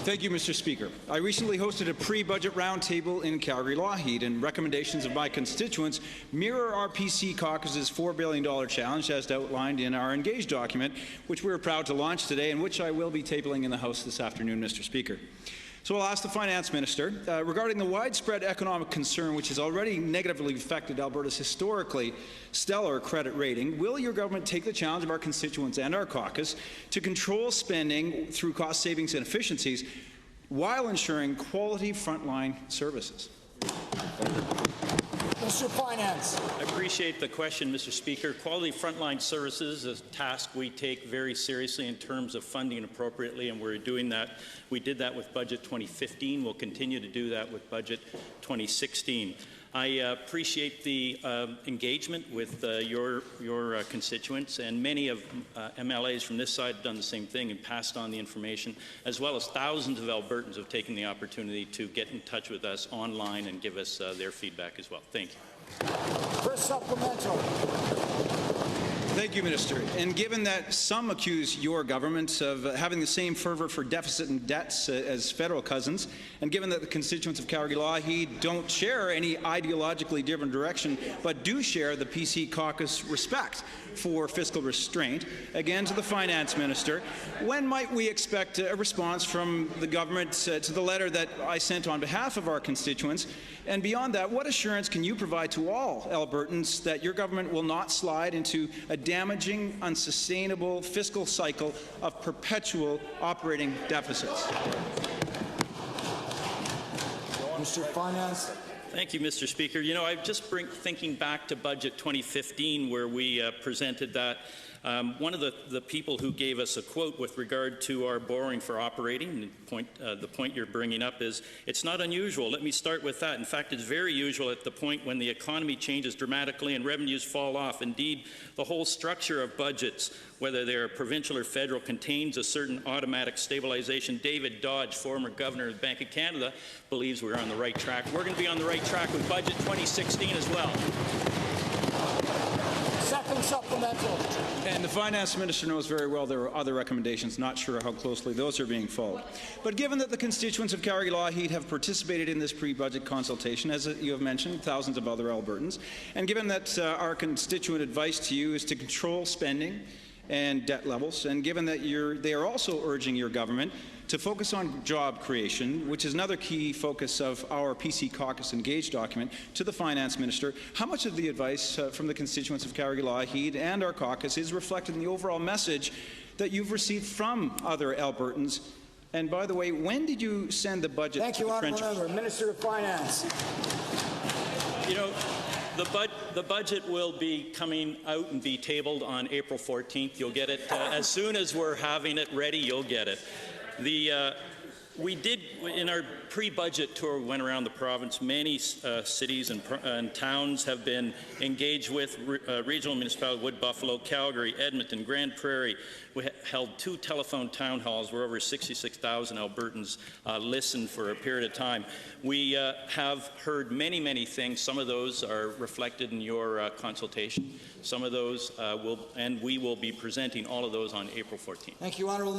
Thank you, Mr. Speaker. I recently hosted a pre-budget roundtable in Calgary-Lougheed, and recommendations of my constituents mirror our PC caucus's $4 billion challenge as outlined in our Engage document, which we are proud to launch today and which I will be tabling in the House this afternoon, Mr. Speaker. So I'll ask the Finance Minister, regarding the widespread economic concern which has already negatively affected Alberta's historically stellar credit rating, will your government take the challenge of our constituents and our caucus to control spending through cost savings and efficiencies while ensuring quality frontline services? Mr. Finance. I appreciate the question, Mr. Speaker. Quality frontline services is a task we take very seriously in terms of funding appropriately, and we're doing that. We did that with Budget 2015. We'll continue to do that with Budget 2016. I appreciate the engagement with your constituents, and many of MLAs from this side have done the same thing and passed on the information, as well as thousands of Albertans have taken the opportunity to get in touch with us online and give us their feedback as well. Thank you. First supplemental. Thank you, Minister. And given that some accuse your government of having the same fervour for deficit and debts as federal cousins, and given that the constituents of Calgary-Lougheed don't share any ideologically different direction, but do share the PC caucus respect for fiscal restraint, again to the Finance Minister, when might we expect a response from the government to the letter that I sent on behalf of our constituents? And beyond that, what assurance can you provide to all Albertans that your government will not slide into a damaging, unsustainable fiscal cycle of perpetual operating deficits? Mr. Finance. Thank you, Mr. Speaker. You know, I'm just thinking back to Budget 2015, where we presented that. One of the people who gave us a quote with regard to our borrowing for operating, the point you're bringing up is, it's not unusual. Let me start with that. In fact, it's very usual at the point when the economy changes dramatically and revenues fall off. Indeed, the whole structure of budgets, whether they're provincial or federal, contains a certain automatic stabilization. David Dodge, former governor of the Bank of Canada, believes we're on the right track. We're going to be on the right track with Budget 2016 as well. Second supplemental. And the Finance Minister knows very well there are other recommendations, not sure how closely those are being followed. But given that the constituents of Calgary-Lougheed have participated in this pre-budget consultation, as you have mentioned, thousands of other Albertans, and given that our constituent advice to you is to control spending and debt levels, and given that they are also urging your government to focus on job creation, which is another key focus of our PC Caucus Engage document, to the Finance Minister, how much of the advice from the constituents of Calgary-Lougheed and our caucus is reflected in the overall message that you've received from other Albertans? And by the way, when did you send the budget Thank to you, the Honourable French? Member. Minister of Finance. You know, the budget will be coming out and be tabled on April 14th. You'll get it as soon as we're having it ready. You'll get it. We did, in our pre-budget tour, we went around the province. Many cities and towns have been engaged with. Regional municipalities, Wood Buffalo, Calgary, Edmonton, Grand Prairie. We held 2 telephone town halls where over 66,000 Albertans listened for a period of time. We have heard many, many things. Some of those are reflected in your consultation. Some of those we will be presenting all of those on April 14th. Thank you, Honourable